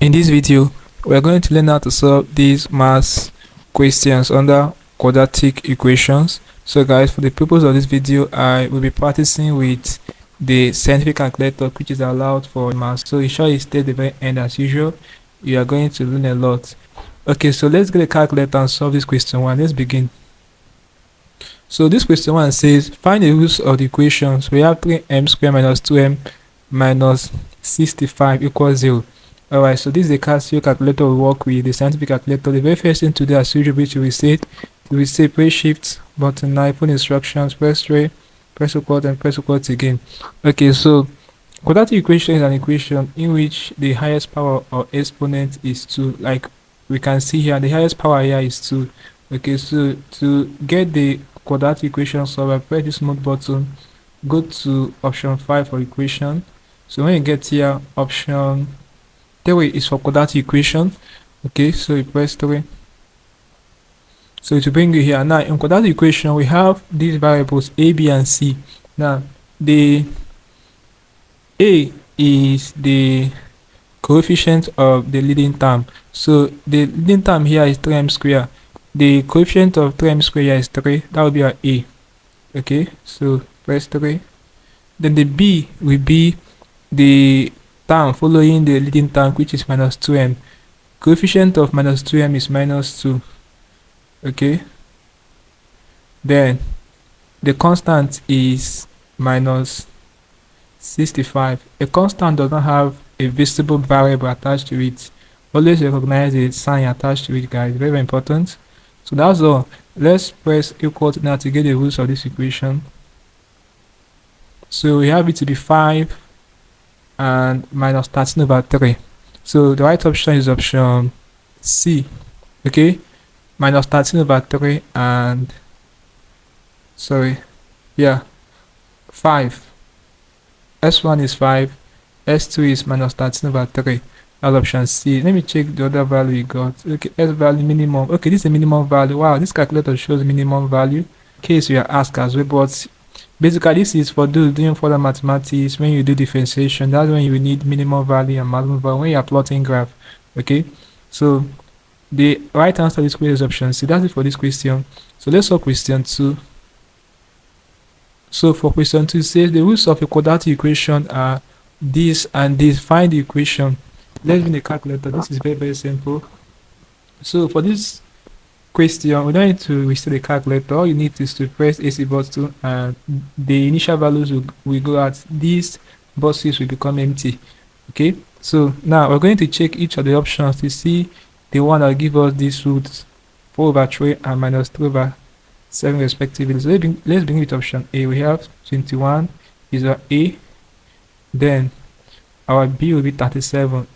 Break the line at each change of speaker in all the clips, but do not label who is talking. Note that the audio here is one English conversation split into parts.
In this video, we are going to learn how to solve these math questions under quadratic equations. So guys, for the purpose of this video, I will be practicing with the scientific calculator, which is allowed for math. So ensure you stay at the very end as usual. You are going to learn a lot. Okay, so let's get a calculator and solve this question one. Let's begin. So this question one says, find the roots of the equations. We have 3m squared minus 2m minus 65 equals 0. Alright, so this is the Casio calculator we work with, the scientific calculator. The very first thing to do, as usual, which we say press shift button 9, put instructions, press 3, press equal, and press equal again. Okay, so quadratic equation is an equation in which the highest power or exponent is 2. Like we can see here, the highest power here is 2. Okay, so to get the quadratic equation solved, I press this mode button, go to option 5 for equation. So when you get here, option 3 is for quadratic equation. Okay, so you press 3. So to bring you here. Now in quadratic equation, we have these variables a, b, and c. Now the a is the coefficient of the leading term. So the leading term here is 3m squared. The coefficient of 3m squared here is 3. That will be our a. Okay, so press 3. Then the b will be the term following the leading term, which is minus 2m. Coefficient of minus 2m is minus 2. Okay, then the constant is minus 65. A constant does not have a visible variable attached to it. Always recognize the sign attached to it, guys. Very, very important. So that's all. Let's press equal to now to get the roots of this equation. So we have it to be 5 and minus 13 over 3. So the right option is option C. Okay, minus 13 over 3 and 5. S1 is 5, S2 is minus 13 over 3. That's option C. Let me check the other value you got. Okay, S value minimum. Okay, this is a minimum value. Wow, this calculator shows minimum value. In case you are asked as well, but basically this is for doing further mathematics. When you do differentiation, that's when you need minimum value and maximum value when you are plotting graph. Okay, so the right answer to this question is option C. That's it for this question. So let's solve question 2. So for question 2, it says the roots of a quadratic equation are this and this. Find the equation. Let's bring the calculator. This is very, very simple. So for this question, we don't need to restore the calculator. All you need is to press AC button and the initial values will go at these boxes will become empty. Okay, so now we're going to check each of the options to see the one that will give us these roots, 4 over 3 and minus 3 over 7 respectively. So let's begin with option A. We have 21 is our A. Then our B will be 37.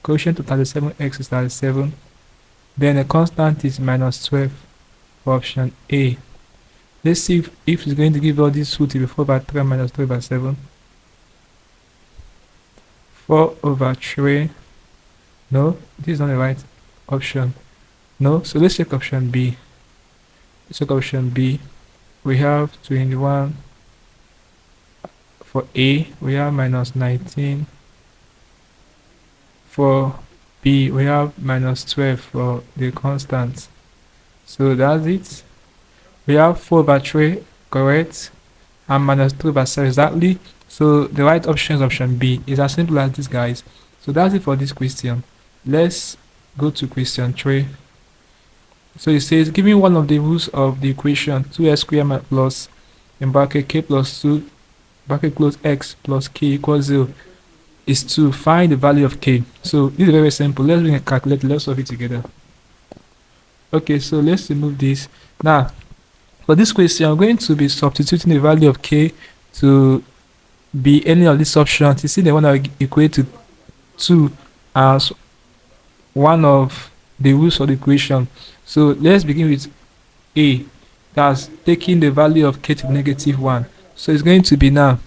Coefficient to 37x is 37. Then the constant is minus 12 for option A. Let's see if it's going to give all this root to be 4 over 3 minus 3 over 7. 4 over 3. No, this is not the right option. No, so let's check option B. Let's check option B. We have 21 for A. We have minus 19 for B. We have minus 12 for the constant. So that's it. We have 4 over 3 correct and minus 3 over 7 exactly. So the right option is option B. It's as simple as this, guys. So that's it for this question. Let's go to question 3. So it says, given one of the roots of the equation 2x squared plus in bracket k plus 2 bracket close x plus k equals 0 is to find the value of k. So this is very simple. Let's bring a calculator. Let's solve it together. Okay, so let's remove this. Now for this question, I'm going to be substituting the value of k to be any of these options. You see the one that will equate to 2 as one of the roots of the equation. So let's begin with A. That's taking the value of k to -1. So it's going to be now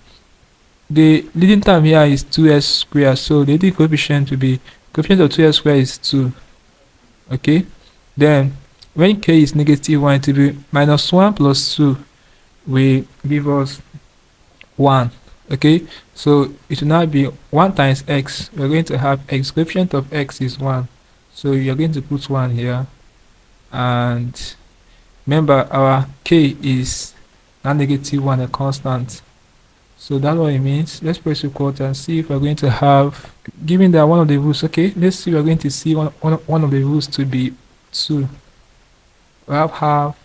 the leading term here is 2s squared. So the leading coefficient will be coefficient of 2s squared is 2. Okay, then when k is -1, it will be minus 1 plus 2 will give us 1. Okay, so it will now be 1 times x. We're going to have x, coefficient of x is 1, so you're going to put 1 here. And remember, our k is not -1, a constant, so that's what it means. Let's press equal to and see if we're going to have, given that one of the roots, okay, let's see, we're going to see one of the roots to be 2. We have half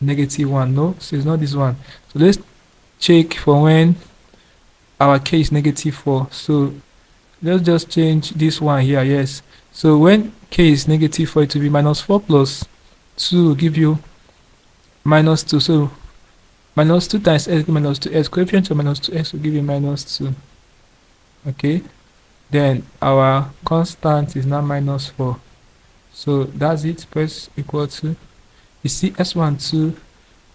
-1. No, so it's not this one. So let's check for when our k is -4. So let's just change this one here. Yes, so when k is -4, it will be -4 plus 2 will give you -2. So -2 times x -2x, coefficient of -2x will give you -2. Okay, then our constant is now -4. So that's it. Press equal to, you see, s12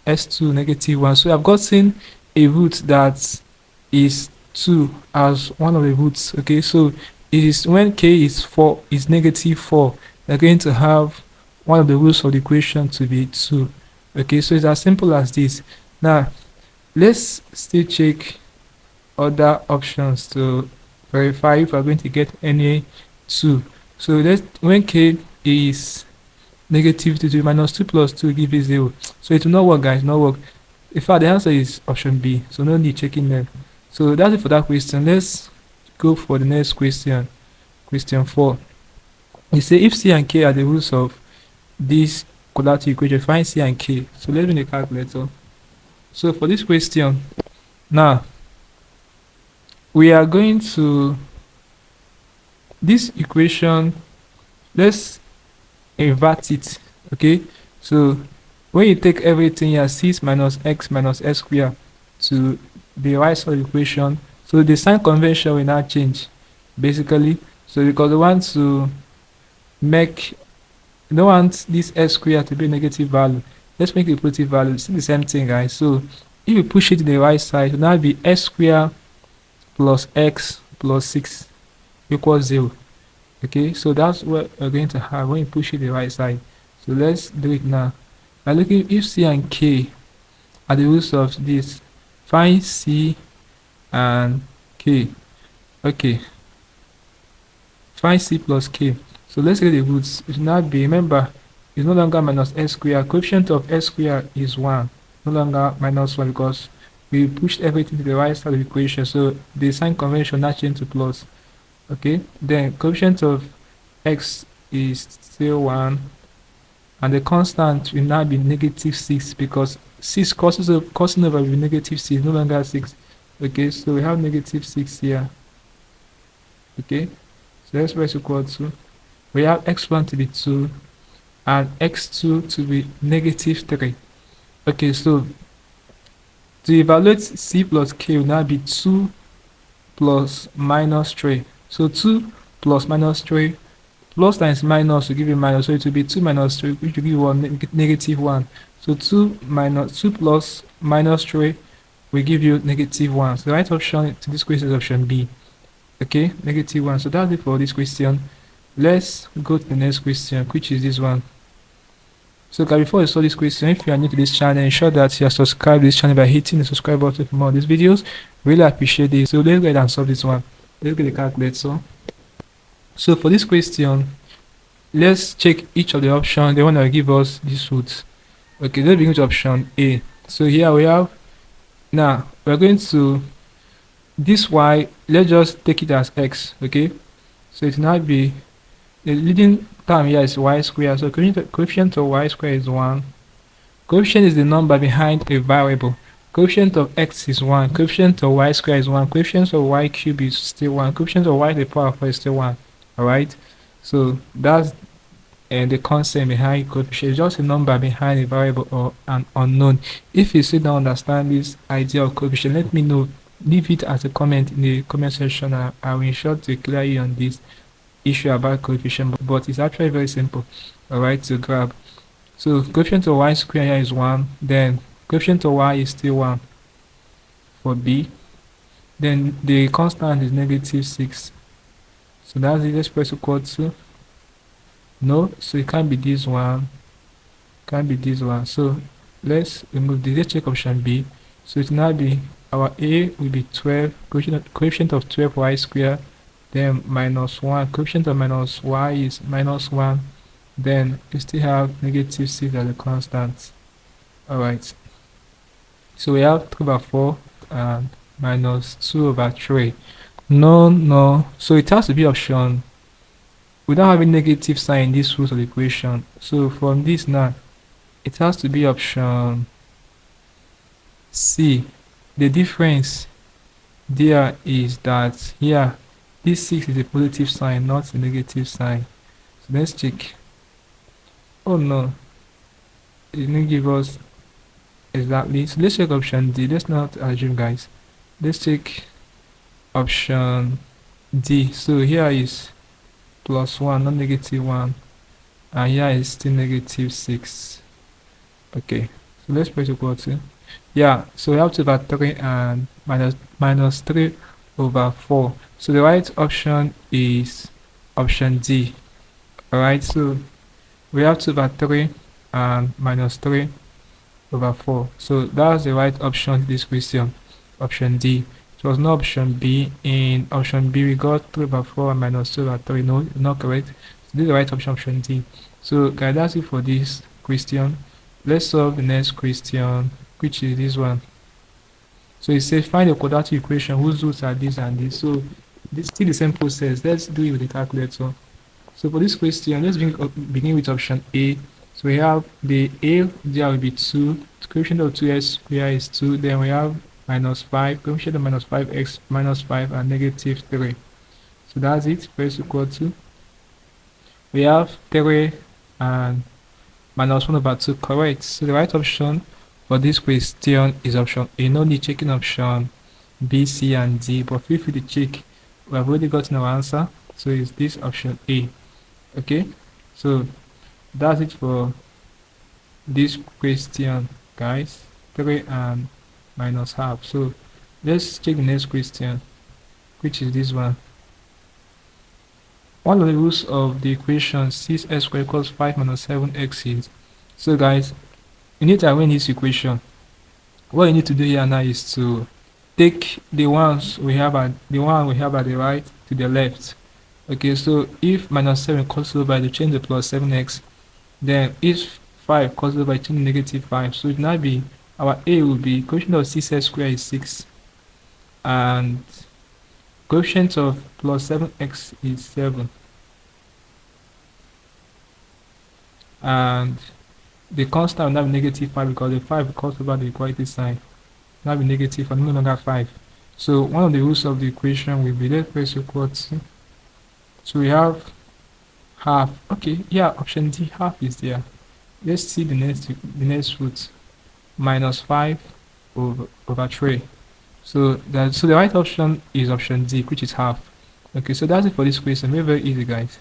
s2 -1. So I've gotten a root that is 2 as one of the roots. Okay, so it is when k is -4, they're going to have one of the roots of the equation to be 2. Okay, so it's as simple as this. Now let's still check other options to verify if we're going to get any 2. So let's, when k is -2, -2 plus 2 give you 0. So it will not work, guys, not work. In fact, the answer is option B, so no need checking them. So that's it for that question. Let's go for the next question. Question 4. You say if c and k are the roots of this quadratic equation, find c and k. So let's bring the calculator. So for this question, now we are going to this equation, let's invert it. Okay, so when you take everything here, 6 minus x minus s squared to the right side of the equation, so the sign convention will now change basically. So because we want to make, you don't want this s squared to be a negative value, let's make it a positive value. It's the same thing, guys. So if you push it to the right side, it will now be s squared plus x plus 6 equals 0. Okay, so that's what we're going to have when you push it to the right side. So let's do it now. By looking, if c and k are the roots of this, find c and k. Okay, find c plus k. So let's get the roots. It will now be, remember, it's no longer minus s squared. Coefficient of s squared is 1, no longer -1, because we pushed everything to the right side of the equation. So the sign convention now change to plus. Okay, then coefficient of x is still 1, and the constant will now be -6, because 6 crossing over with -6, no longer 6. Okay, so we have -6 here. Okay, so let's press equal to, we have x1 to be 2 and x2 to be -3. Okay, so to evaluate c plus k will now be 2 plus -3. So 2 plus -3, plus times minus will give you minus, so it will be 2 minus 3, which will give you -1. So 2 plus -3 will give you -1. So the right option to this question is option B. Okay, -1. So that's it for this question. Let's go to the next question, which is this one. So guys, before you saw this question, if you are new to this channel, ensure that you are subscribed to this channel by hitting the subscribe button for more of these videos. Really appreciate this. So let's go ahead and solve this one. Let's get the calculator. So for this question, let's check each of the options. The one that will give us this root. Okay, let's begin with option A. So here we have, now we're going to, this y, let's just take it as x. Okay, so it will now be, the leading term here is y squared. So coefficient of y squared is 1. Coefficient is the number behind a variable. Coefficient of x is 1. Coefficient of y squared is 1. Coefficient of y cube is still 1. Coefficient of y to the power of 4 is still 1. Alright, so that's the concept behind coefficient. It's just a number behind a variable or an unknown. If you still don't understand this idea of coefficient, let me know. Leave it as a comment in the comment section. I will ensure to clear you on this issue about coefficient, but it's actually very simple, alright, to grab. So coefficient of y squared here is 1, then coefficient of y is still 1 for B, then the constant is -6. So that's it. Let's press equal to, no, so it can't be this one, can't be this one. So let's remove this. Let's check option B. So it will now be our a will be 12, coefficient of 12 y squared, then minus 1, coefficient of minus y is minus 1, then we still have negative 6 as a constant. Alright, so we have 3 over 4 and minus 2 over 3. No, so it has to be option. We don't have a negative sign in this root of the equation, so from this now it has to be option C. The difference there is that here this 6 is a positive sign, not a negative sign. So let's check. Oh no, it didn't give us exactly. So let's check option D. Let's not assume, guys. Let's check option D. So here is plus 1, not negative 1, and here is still negative 6. Okay, so let's press equal to. Yeah, so we have 2 over 3 and minus 3 over 4. So the right option is option D. Alright, so we have 2 over 3 and minus 3 over 4. So that's the right option to this question, option D. It was not option B. In option B we got 3 over 4 and minus 2 over 3. No, not correct. So this is the right option, option D. So guys, that's it for this question. Let's solve the next question, which is this one. So it says find a quadratic equation whose roots are this and this. So this still the same process. Let's do it with the calculator. So for this question, let's begin with option A. So we have the A there will be 2, coefficient of 2x squared is 2, then we have minus 5, coefficient of minus 5x minus 5 and negative 3. So that's it, press equal to. We have 3 and minus 1 over 2, correct. So the right option for this question is option A. No need checking option B, C and D, but feel free to check. We have already gotten our answer, so it's this option A. Okay, so that's it for this question, guys. 3 and minus half. So let's check the next question, which is this one. One of the roots of the equation 6x squared equals 5 minus 7x is. So guys, you need to arrange this equation. What you need to do here now is to take the ones we have at the right to the left. Okay, so if minus 7 cancels by the change the plus 7x, then if 5 cancels by change negative 5, so it now be our A will be coefficient of 6x squared is 6 and coefficient of plus 7x is 7, and the constant will now be negative 5 because the 5 cancels by the equality sign, now be negative and no longer 5. So one of the roots of the equation will be, let's press equal to. So we have half. Okay, yeah, option D, half is there. Let's see the next root, minus 5 over 3. So the right option is option D, which is half. Okay, so that's it for this question. Very easy, guys.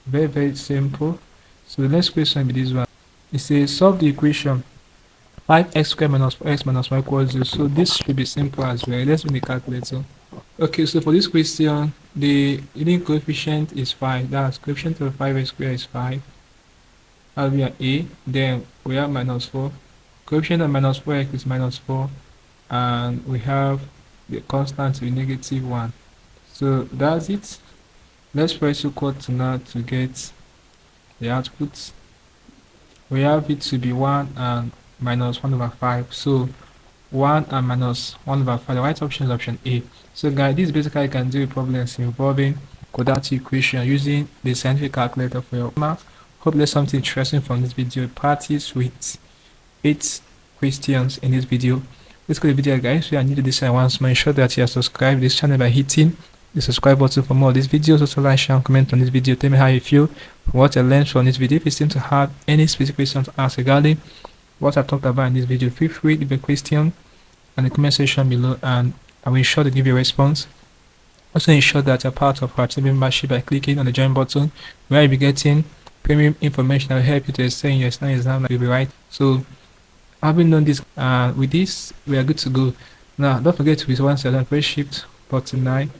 Very simple. So the next question will be this one. It says solve the equation 5x squared minus 4x minus y equals 0. So this should be simple as well. Let's make the calculator. Okay, so for this question, the leading coefficient is 5. That's coefficient of 5x squared is 5. That'll be an A. Then we have minus 4. Coefficient of minus 4x is minus 4. And we have the constant to be negative 1. So that's it. Let's press equal to now to get the output. We have it to be 1 and minus 1 over 5. So 1 and minus 1 over 5. The right option is option A. So guys, this basically can do problems involving quadratic equation using the scientific calculator for your math. Hope there's something interesting from this video. Practice with 8 questions in this video. Let's go to the video, guys. If you are new to this channel once more, ensure that you are subscribed to this channel by hitting the subscribe button for more of these videos. Also like, share and comment on this video. Tell me how you feel from what I learned from this video. If you seem to have any specific questions to ask regarding what I talked about in this video, feel free to leave a question in the comment section below and I will ensure to give you a response. Also ensure that you're part of our team membership by clicking on the join button, where you'll be getting premium information that will help you to excel in your exam that you'll be right. So having done this, with this we are good to go. Now don't forget to once you're done, press shift button 9,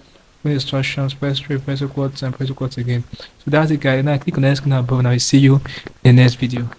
with instructions, press 3, press equal to, and press equal to again. So that's it, guys. Now click on the screen above and I will see you in the next video.